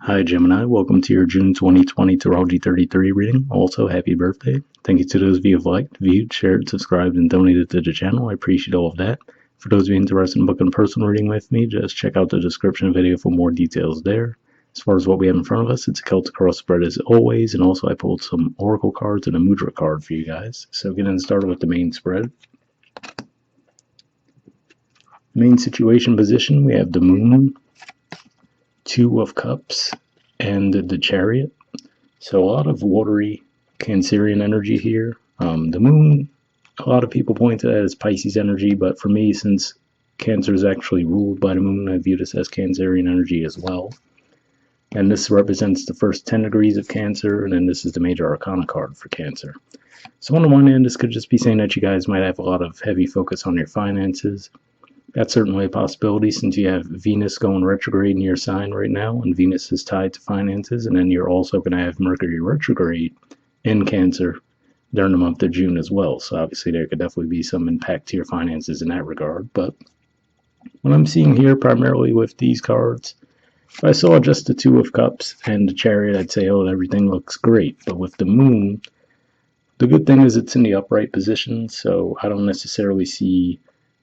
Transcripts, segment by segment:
Hi Gemini, welcome to your June 2020 Astrology 33 reading. Also, happy birthday. Thank you to those of you who have liked, viewed, shared, subscribed, and donated to the channel. I appreciate all of that. For those of you interested in booking a personal reading with me, just check out the description video for more details there. As far as what we have in front of us, it's a Celtic cross spread as always, and also I pulled some Oracle cards and a Mudra card for you guys. So getting started with the main spread. Main situation position, we have the Moon, Two of Cups, and the Chariot. So a lot of watery Cancerian energy here. The Moon, a lot of people point to that as Pisces energy, but for me, since Cancer is actually ruled by the Moon, I view this as Cancerian energy as well. And this represents the first 10 degrees of Cancer, and then this is the major arcana card for Cancer. So on the one hand, this could just be saying that you guys might have a lot of heavy focus on your finances. That's certainly a possibility since you have Venus going retrograde in your sign right now, and Venus is tied to finances, and then you're also going to have Mercury retrograde in Cancer during the month of June as well. So obviously there could definitely be some impact to your finances in that regard. But what I'm seeing here primarily with these cards, if I saw just the Two of Cups and the Chariot, I'd say, oh, everything looks great. But with the Moon, the good thing is it's in the upright position, so I don't necessarily see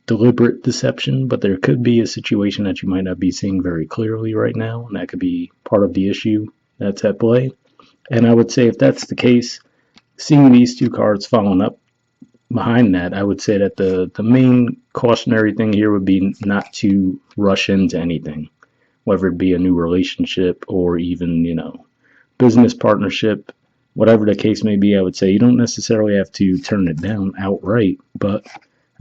deliberate deception, but there could be a situation that you might not be seeing very clearly right now, and that could be part of the issue that's at play. And I would say if that's the case, seeing these two cards following up behind that, I would say that the main cautionary thing here would be not to rush into anything, whether it be a new relationship or even, business partnership, whatever the case may be. I would say you don't necessarily have to turn it down outright, but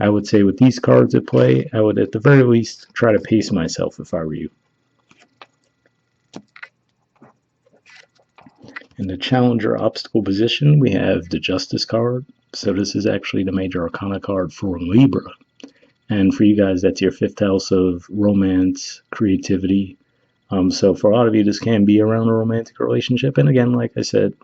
I would say with these cards at play, I would at the very least try to pace myself if I were you. In the challenger obstacle position, we have the Justice card. So this is actually the major arcana card for Libra. And for you guys, that's your fifth house of romance, creativity. So for a lot of you, this can be around a romantic relationship. And again, like I said,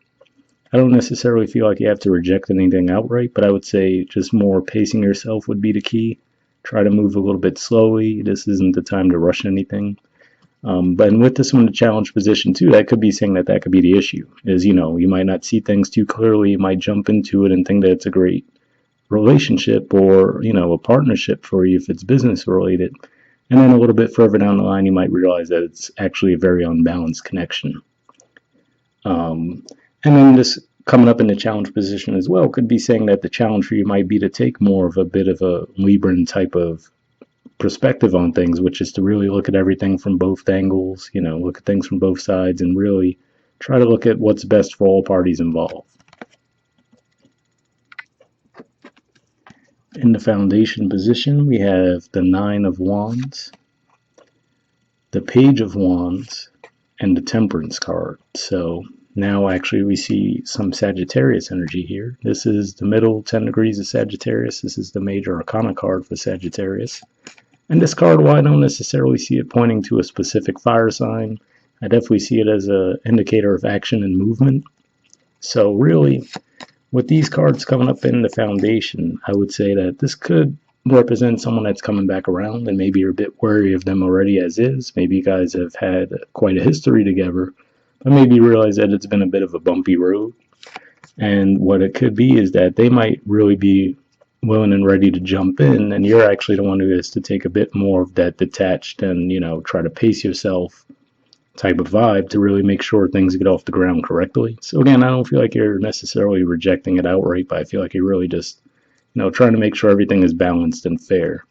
I don't necessarily feel like you have to reject anything outright, but I would say just more pacing yourself would be the key. Try to move a little bit slowly. This isn't the time to rush anything. But with this one, the challenge position too, that could be saying that could be the issue. Is, you might not see things too clearly. You might jump into it and think that it's a great relationship or, a partnership for you if it's business related. And then a little bit further down the line, you might realize that it's actually a very unbalanced connection. And then this coming up in the challenge position as well could be saying that the challenge for you might be to take more of a bit of a Libran type of perspective on things, which is to really look at everything from both angles, look at things from both sides and really try to look at what's best for all parties involved. In the foundation position, we have the Nine of Wands, the Page of Wands, and the Temperance card. So now actually we see some Sagittarius energy here. This is the middle 10 degrees of Sagittarius. This is the major arcana card for Sagittarius. And this card, while I don't necessarily see it pointing to a specific fire sign, I definitely see it as an indicator of action and movement. So really, with these cards coming up in the foundation, I would say that this could represent someone that's coming back around, and maybe you're a bit wary of them already as is. Maybe you guys have had quite a history together, but maybe you realize that it's been a bit of a bumpy road. And what it could be is that they might really be willing and ready to jump in, and you're actually the one who has to take a bit more of that detached and, try to pace yourself type of vibe to really make sure things get off the ground correctly. So again, I don't feel like you're necessarily rejecting it outright, but I feel like you're really just, trying to make sure everything is balanced and fair.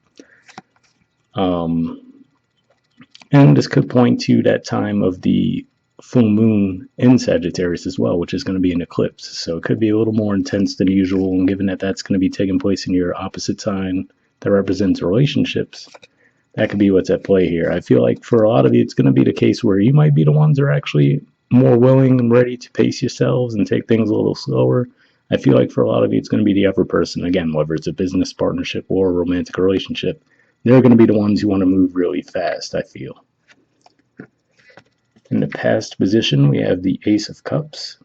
And this could point to that time of the full moon in Sagittarius as well, which is going to be an eclipse. So it could be a little more intense than usual, and given that that's going to be taking place in your opposite sign that represents relationships, that could be what's at play here. I feel like for a lot of you, it's going to be the case where you might be the ones that are actually more willing and ready to pace yourselves and take things a little slower. I feel like for a lot of you, it's going to be the other person. Again, whether it's a business partnership or a romantic relationship, they're going to be the ones who want to move really fast, I feel. In the past position, we have the Ace of Cups.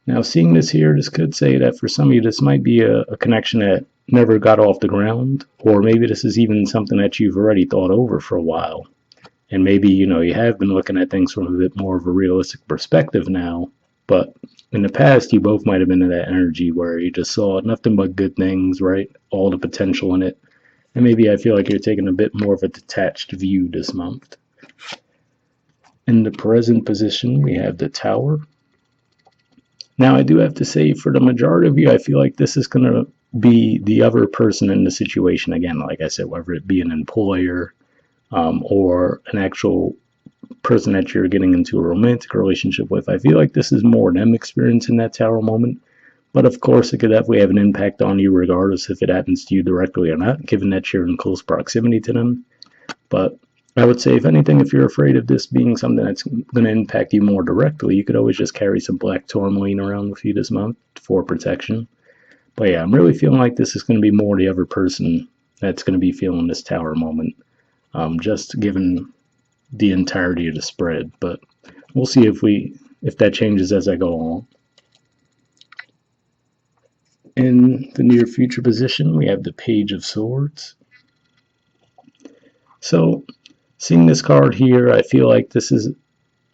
Now, seeing this here, this could say that for some of you, this might be a connection that never got off the ground, or maybe this is even something that you've already thought over for a while. And maybe, you have been looking at things from a bit more of a realistic perspective now, but in the past, you both might have been in that energy where you just saw nothing but good things, right? All the potential in it. And maybe I feel like you're taking a bit more of a detached view this month. In the present position, we have the Tower. Now, I do have to say, for the majority of you, I feel like this is going to be the other person in the situation. Again, like I said, whether it be an employer or an actual person that you're getting into a romantic relationship with. I feel like this is more them experiencing that Tower moment. But of course, it could definitely have an impact on you, regardless if it happens to you directly or not, given that you're in close proximity to them. But I would say, if anything, if you're afraid of this being something that's going to impact you more directly, you could always just carry some black tourmaline around with you this month for protection. But yeah, I'm really feeling like this is going to be more the other person that's going to be feeling this Tower moment, just given the entirety of the spread. But we'll see if that changes as I go along. In the near future position, we have the Page of Swords. So, seeing this card here, I feel like this is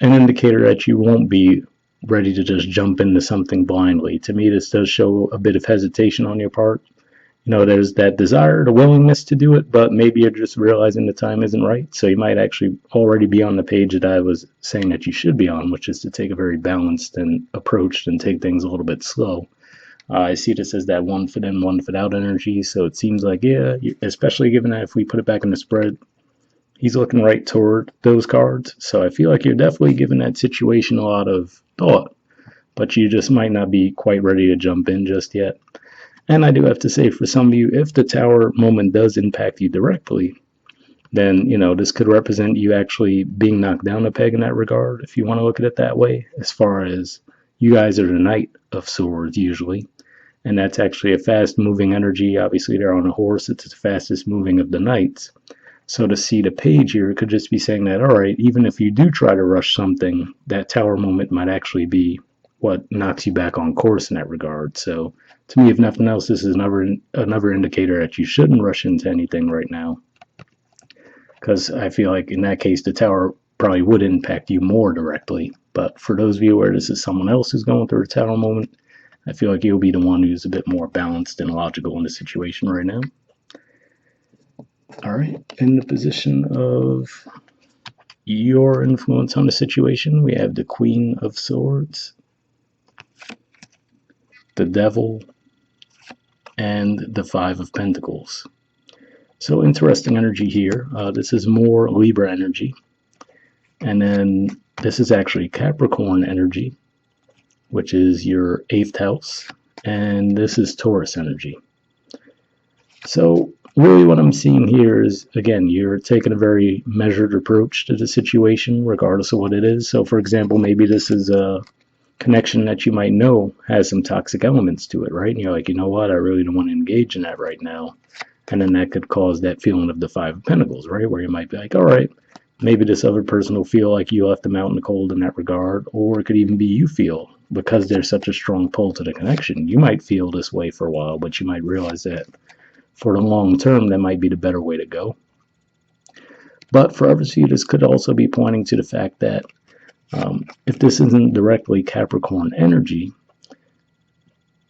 an indicator that you won't be ready to just jump into something blindly. To me, this does show a bit of hesitation on your part. There's that desire, the willingness to do it, but maybe you're just realizing the time isn't right. So you might actually already be on the page that I was saying that you should be on, which is to take a very balanced and approach and take things a little bit slow. I see this as that one foot in, one foot out energy. So it seems like, yeah, especially given that if we put it back in the spread, he's looking right toward those cards. So I feel like you're definitely giving that situation a lot of thought, but you just might not be quite ready to jump in just yet. And I do have to say, for some of you, if the Tower moment does impact you directly, then, this could represent you actually being knocked down a peg in that regard, if you want to look at it that way, as far as you guys are the Knight of Swords usually. And that's actually a fast moving energy. Obviously, they're on a horse, it's the fastest moving of the knights. So to see the page here, it could just be saying that, all right, even if you do try to rush something, that Tower moment might actually be what knocks you back on course in that regard. So to me, if nothing else, this is another indicator that you shouldn't rush into anything right now, because I feel like in that case, the Tower probably would impact you more directly. But for those of you where this is someone else who's going through a Tower moment, I feel like you'll be the one who's a bit more balanced and logical in the situation right now. All right, in the position of your influence on the situation, we have the Queen of Swords, the Devil, and the Five of Pentacles. So interesting energy here. This is more Libra energy. And then this is actually Capricorn energy, which is your 8th house. And this is Taurus energy. So really what I'm seeing here is, again, you're taking a very measured approach to the situation, regardless of what it is. So for example, maybe this is a connection that you might know has some toxic elements to it, right? And you're like, you know what, I really don't want to engage in that right now. And then that could cause that feeling of the Five of Pentacles, right? Where you might be like, all right, maybe this other person will feel like you left them out in the cold in that regard, or it could even be you feel, because there's such a strong pull to the connection. You might feel this way for a while, but you might realize that for the long term, that might be the better way to go. But for others of you, this could also be pointing to the fact that if this isn't directly Capricorn energy,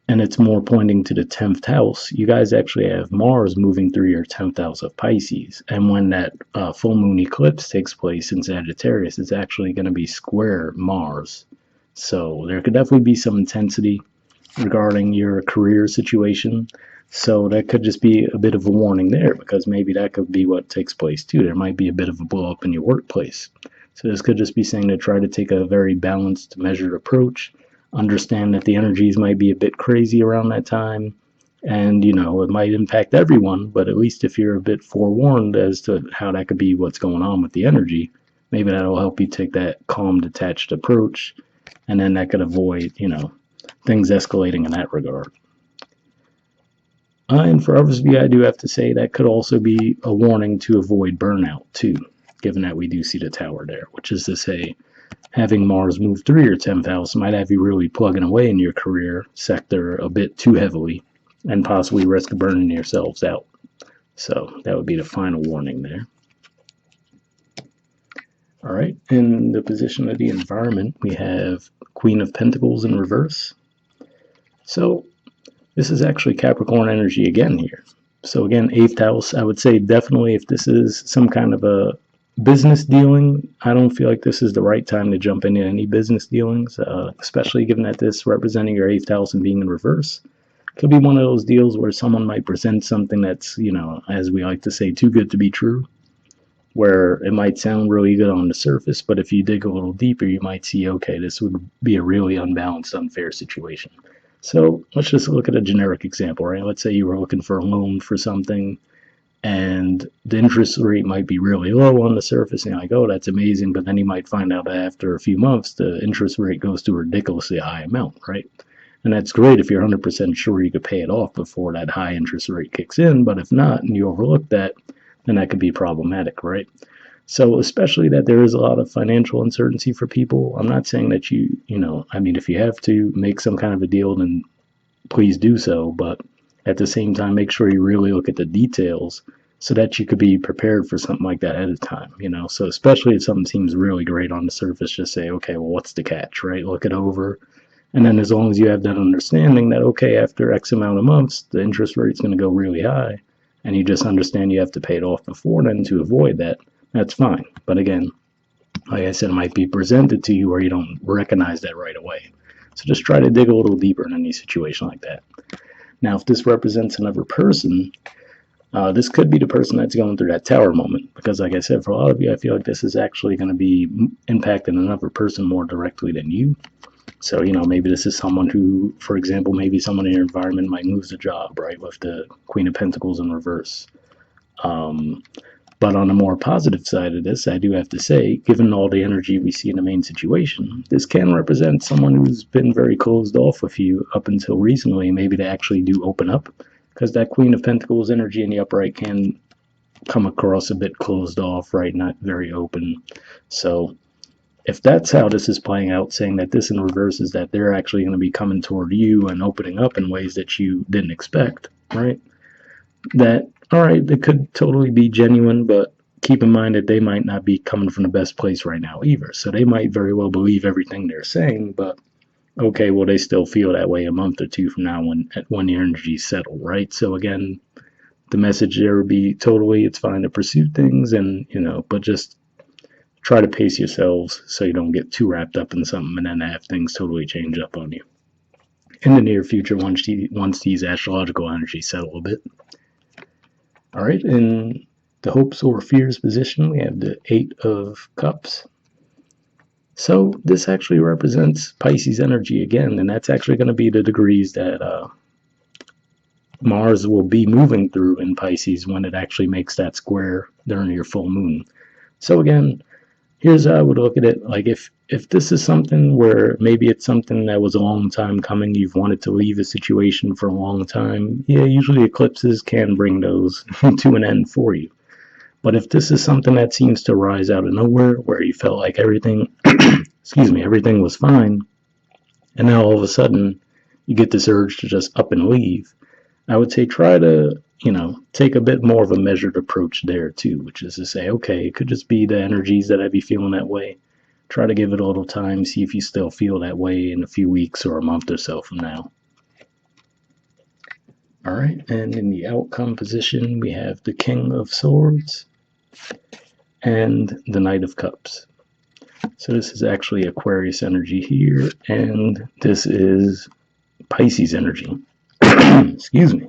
and it's more pointing to the 10th house, you guys actually have Mars moving through your 10th house of Pisces. And when that full moon eclipse takes place in Sagittarius, it's actually going to be square Mars. So there could definitely be some intensity regarding your career situation. So that could just be a bit of a warning there, because maybe that could be what takes place too. There might be a bit of a blow up in your workplace. So this could just be saying to try to take a very balanced, measured approach. Understand that the energies might be a bit crazy around that time, and it might impact everyone, but at least if you're a bit forewarned as to how that could be what's going on with the energy, maybe that'll help you take that calm, detached approach, and then that could avoid things escalating in that regard. And for others of you, I do have to say that could also be a warning to avoid burnout too, given that we do see the Tower there, which is to say, having Mars move through your 10th house might have you really plugging away in your career sector a bit too heavily, and possibly risk burning yourselves out. So that would be the final warning there. All right, in the position of the environment, we have Queen of Pentacles in reverse. So this is actually Capricorn energy again here. So again, 8th house, I would say definitely if this is some kind of a business dealing, I don't feel like this is the right time to jump into any business dealings, especially given that this representing your 8th house and being in reverse. Could be one of those deals where someone might present something that's, as we like to say, too good to be true, where it might sound really good on the surface, but if you dig a little deeper, you might see, okay, this would be a really unbalanced, unfair situation. So let's just look at a generic example, right? Let's say you were looking for a loan for something and the interest rate might be really low on the surface, and you're like, oh, that's amazing, but then you might find out that after a few months, the interest rate goes to a ridiculously high amount, right? And that's great if you're 100% sure you could pay it off before that high interest rate kicks in, but if not, and you overlook that, then that could be problematic, right? So especially that there is a lot of financial uncertainty for people. I'm not saying that if you have to make some kind of a deal, then please do so. But at the same time, make sure you really look at the details so that you could be prepared for something like that ahead of time. So especially if something seems really great on the surface, just say, okay, well, what's the catch, right? Look it over. And then as long as you have that understanding that, okay, after X amount of months, the interest rate's going to go really high, and you just understand you have to pay it off before then to avoid that, that's fine. But again, like I said, it might be presented to you where you don't recognize that right away. So just try to dig a little deeper in any situation like that. Now, if this represents another person, this could be the person that's going through that tower moment. Because, like I said, for a lot of you, I feel like this is actually going to be impacting another person more directly than you. So, maybe this is someone who, for example, maybe someone in your environment might lose a job, right, with the Queen of Pentacles in reverse. But on a more positive side of this, I do have to say, given all the energy we see in the main situation, this can represent someone who's been very closed off with you up until recently. Maybe they actually do open up, because that Queen of Pentacles energy in the upright can come across a bit closed off, right? Not very open. So if that's how this is playing out, saying that this in reverse is that they're actually going to be coming toward you and opening up in ways that you didn't expect, right? That, all right, it could totally be genuine, but keep in mind that they might not be coming from the best place right now either. So they might very well believe everything they're saying, but okay, well, they still feel that way a month or two from now when the energy's settled, right? So again, the message there would be totally, it's fine to pursue things, and but just try to pace yourselves so you don't get too wrapped up in something and then have things totally change up on you in the near future once these astrological energies settle a bit. All right, in the hopes or fears position, we have the 8 of Cups. So this actually represents Pisces energy again, and that's actually going to be the degrees that Mars will be moving through in Pisces when it actually makes that square during your full moon. So again, here's how I would look at it. Like if this is something where maybe it's something that was a long time coming, you've wanted to leave a situation for a long time, yeah, usually eclipses can bring those to an end for you. But if this is something that seems to rise out of nowhere, where you felt like everything, everything was fine, and now all of a sudden you get this urge to just up and leave, I would say try to, take a bit more of a measured approach there too, which is to say, okay, it could just be the energies that I'd be feeling that way. Try to give it a little time, see if you still feel that way in a few weeks or a month or so from now. All right, and in the outcome position, we have the King of Swords and the Knight of Cups. So this is actually Aquarius energy here, and this is Pisces energy. Excuse me.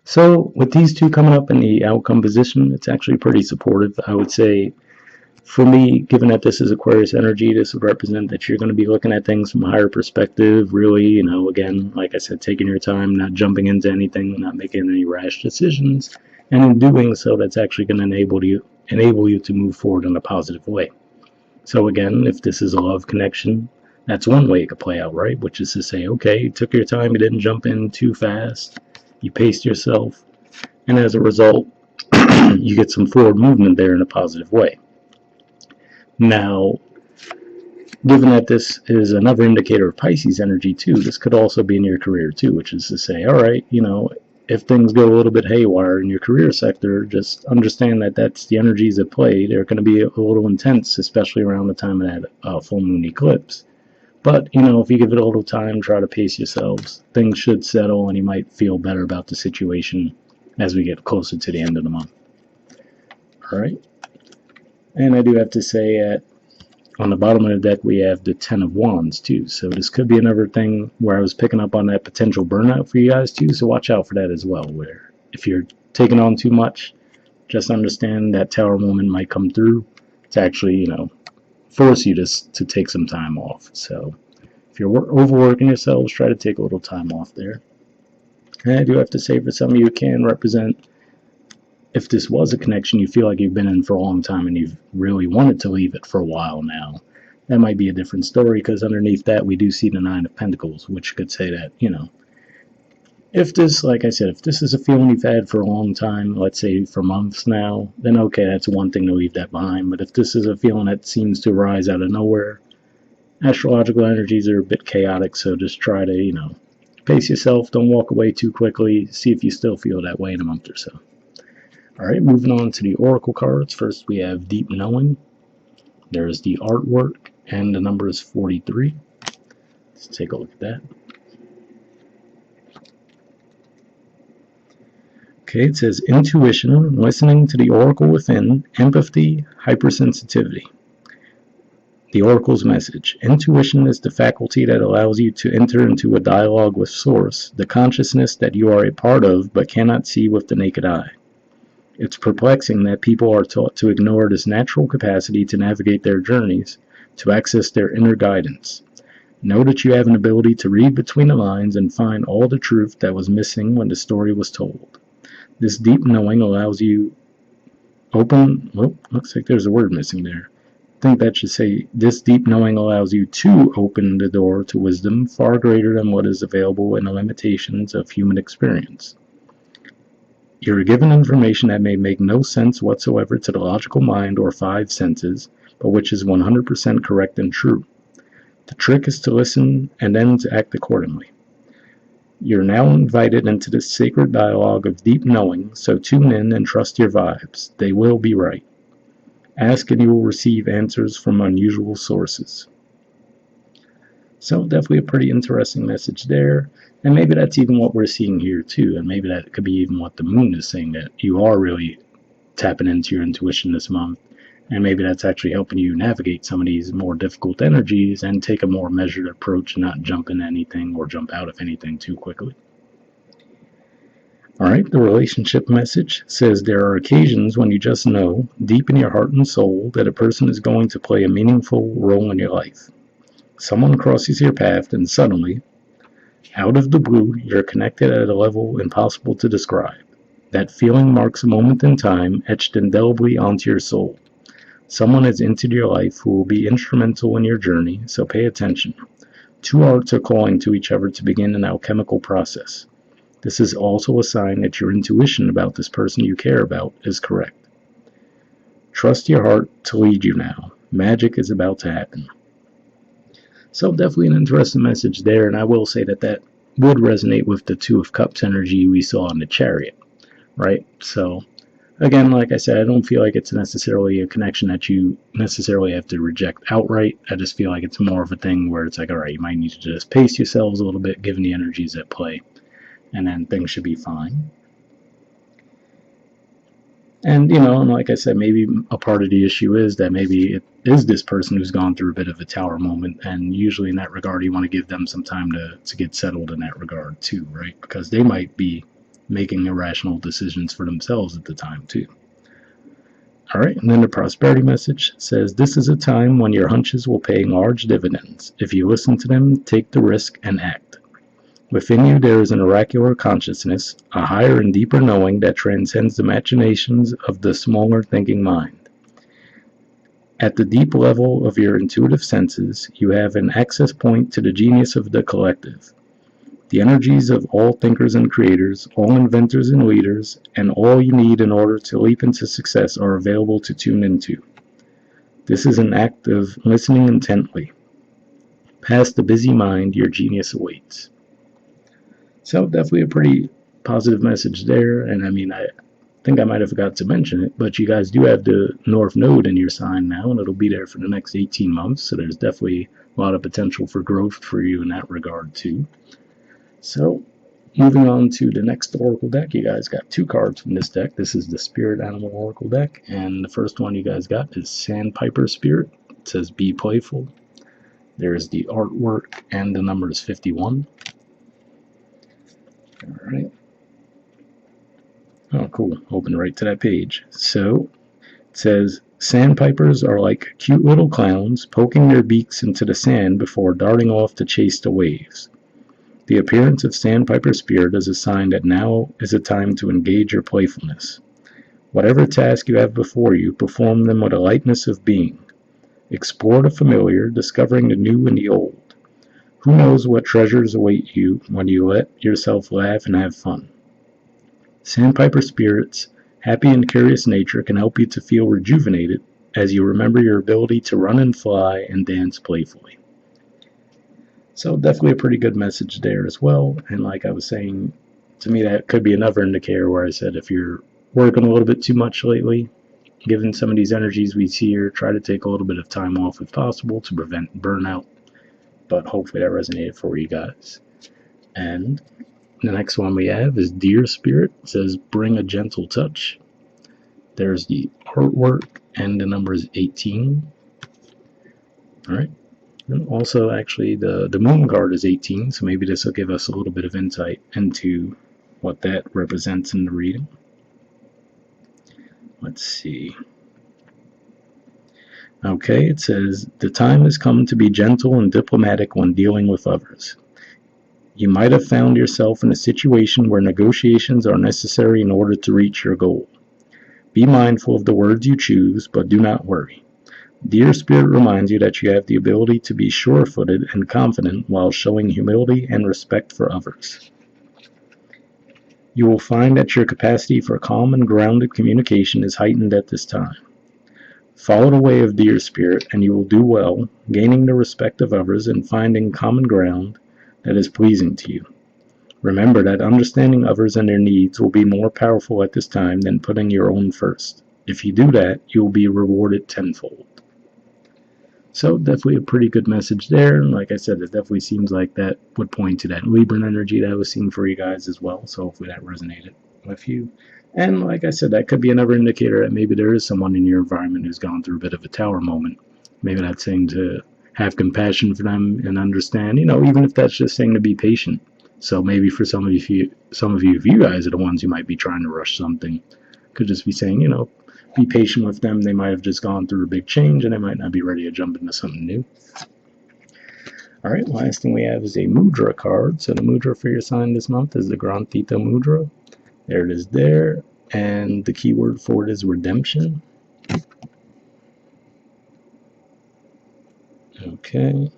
So with these two coming up in the outcome position, it's actually pretty supportive. I would say, for me, given that this is Aquarius energy, this would represent that you're going to be looking at things from a higher perspective, really, again, like I said, taking your time, not jumping into anything, not making any rash decisions. And in doing so, that's actually going to enable you to move forward in a positive way. So again, if this is a love connection, that's one way it could play out, right? Which is to say, okay, you took your time, you didn't jump in too fast, you paced yourself, and as a result, you get some forward movement there in a positive way. Now, given that this is another indicator of Pisces energy too, this could also be in your career too, which is to say, all right, if things go a little bit haywire in your career sector, just understand that that's the energies at play. They're going to be a little intense, especially around the time of that full moon eclipse. But, if you give it a little time, try to pace yourselves, things should settle and you might feel better about the situation as we get closer to the end of the month. All right. And I do have to say on the bottom of the deck, we have the Ten of Wands, too. So this could be another thing where I was picking up on that potential burnout for you guys, too. So watch out for that as well, where if you're taking on too much, just understand that Tower moment might come through to actually, force you to take some time off. So if you're overworking yourselves, try to take a little time off there. And I do have to say, for some of you, it can represent, if this was a connection you feel like you've been in for a long time and you've really wanted to leave it for a while now, that might be a different story, because underneath that we do see the Nine of Pentacles, which could say that, if this, like I said, if this is a feeling you've had for a long time, let's say for months now, then okay, that's one thing to leave that behind. But if this is a feeling that seems to arise out of nowhere, astrological energies are a bit chaotic, so just try to, pace yourself, don't walk away too quickly, see if you still feel that way in a month or so. Alright, moving on to the Oracle cards. First we have Deep Knowing. There's the artwork, and the number is 43. Let's take a look at that. Okay, it says intuition, listening to the oracle within, empathy, hypersensitivity. The oracle's message. Intuition is the faculty that allows you to enter into a dialogue with Source, the consciousness that you are a part of but cannot see with the naked eye. It's perplexing that people are taught to ignore this natural capacity to navigate their journeys, to access their inner guidance. Know that you have an ability to read between the lines and find all the truth that was missing when the story was told. This deep knowing allows you looks like there's a word missing there. I think that should say, this deep knowing allows you to open the door to wisdom far greater than what is available in the limitations of human experience. You are given information that may make no sense whatsoever to the logical mind or five senses, but which is 100% correct and true. The trick is to listen and then to act accordingly. You're now invited into this sacred dialogue of deep knowing, so tune in and trust your vibes. They will be right. Ask and you will receive answers from unusual sources. So definitely a pretty interesting message there. And maybe that's even what we're seeing here too. And maybe that could be even what the moon is saying, that you are really tapping into your intuition this month. And maybe that's actually helping you navigate some of these more difficult energies and take a more measured approach and not jump into anything or jump out of anything too quickly. Alright, the relationship message says there are occasions when you just know, deep in your heart and soul, that a person is going to play a meaningful role in your life. Someone crosses your path and suddenly, out of the blue, you're connected at a level impossible to describe. That feeling marks a moment in time etched indelibly onto your soul. Someone has entered your life who will be instrumental in your journey, so pay attention. Two hearts are calling to each other to begin an alchemical process. This is also a sign that your intuition about this person you care about is correct. Trust your heart to lead you now. Magic is about to happen. So definitely an interesting message there, and I will say that would resonate with the Two of Cups energy we saw in the Chariot, right? So again, like I said, I don't feel like it's necessarily a connection that you necessarily have to reject outright. I just feel like it's more of a thing where it's like, alright, you might need to just pace yourselves a little bit given the energies at play, and then things should be fine. And, and like I said, maybe a part of the issue is that maybe it is this person who's gone through a bit of a tower moment, and usually in that regard, you want to give them some time to get settled in that regard too, right? Because they might be making irrational decisions for themselves at the time too. Alright, and then the prosperity message says, this is a time when your hunches will pay large dividends. If you listen to them, take the risk and act. Within you there is an oracular consciousness, a higher and deeper knowing that transcends the machinations of the smaller thinking mind. At the deep level of your intuitive senses, you have an access point to the genius of the collective. The energies of all thinkers and creators, all inventors and leaders, and all you need in order to leap into success are available to tune into. This is an act of listening intently. Past the busy mind, your genius awaits. So definitely a pretty positive message there. And I mean, I think I might have forgot to mention it, but you guys do have the North Node in your sign now, and it'll be there for the next 18 months. So there's definitely a lot of potential for growth for you in that regard too. So moving on to the next Oracle deck, you guys got 2 cards from this deck. This is the Spirit Animal Oracle deck, and the first one you guys got is Sandpiper Spirit. It says be playful. There's the artwork, and the number is 51. Alright. Oh, cool. Open right to that page. So, it says, sandpipers are like cute little clowns poking their beaks into the sand before darting off to chase the waves. The appearance of Sandpiper Spirit is a sign that now is a time to engage your playfulness. Whatever task you have before you, perform them with a lightness of being. Explore the familiar, discovering the new and the old. Who knows what treasures await you when you let yourself laugh and have fun. Sandpiper Spirit's happy and curious nature can help you to feel rejuvenated as you remember your ability to run and fly and dance playfully. So definitely a pretty good message there as well. And like I was saying, to me that could be another indicator where I said if you're working a little bit too much lately, given some of these energies we see here, try to take a little bit of time off if possible to prevent burnout. But hopefully that resonated for you guys. And the next one we have is Deer Spirit. It says bring a gentle touch. There's the artwork, and the number is 18. Alright. And also, actually, the moon card is 18, so maybe this will give us a little bit of insight into what that represents in the reading. Let's see. Okay, it says, the time has come to be gentle and diplomatic when dealing with others. You might have found yourself in a situation where negotiations are necessary in order to reach your goal. Be mindful of the words you choose, but do not worry. Deer Spirit reminds you that you have the ability to be sure-footed and confident while showing humility and respect for others. You will find that your capacity for calm and grounded communication is heightened at this time. Follow the way of Deer Spirit, and you will do well, gaining the respect of others and finding common ground that is pleasing to you. Remember that understanding others and their needs will be more powerful at this time than putting your own first. If you do that, you will be rewarded tenfold. So definitely a pretty good message there. And like I said, it definitely seems like that would point to that Libran energy that I was seeing for you guys as well. So hopefully that resonated with you. And like I said, that could be another indicator that maybe there is someone in your environment who's gone through a bit of a tower moment. Maybe that's saying to have compassion for them and understand, even if that's just saying to be patient. So maybe for some of you, if you guys are the ones who might be trying to rush something, could just be saying, be patient with them. They might have just gone through a big change and they might not be ready to jump into something new. All right, last thing we have is a Mudra card. So the Mudra for your sign this month is the Granthita Mudra. There it is there. And the keyword for it is redemption. Okay.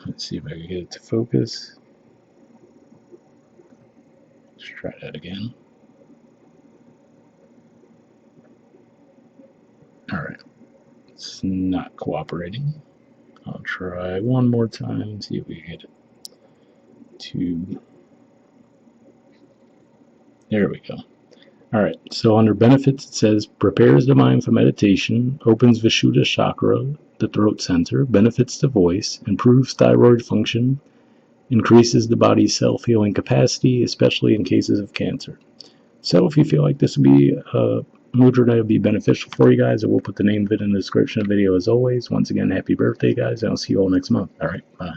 Let's see if I can get it to focus. Let's try that again. Alright. It's not cooperating. I'll try one more time and see if we can get it to... There we go. Alright, so under benefits it says, prepares the mind for meditation, opens Vishuddha chakra, the throat center, benefits the voice, improves thyroid function, increases the body's self-healing capacity, especially in cases of cancer. So if you feel like this would be a mudra that would be beneficial for you guys, I will put the name of it in the description of the video as always. Once again, happy birthday guys, and I'll see you all next month. Alright, bye.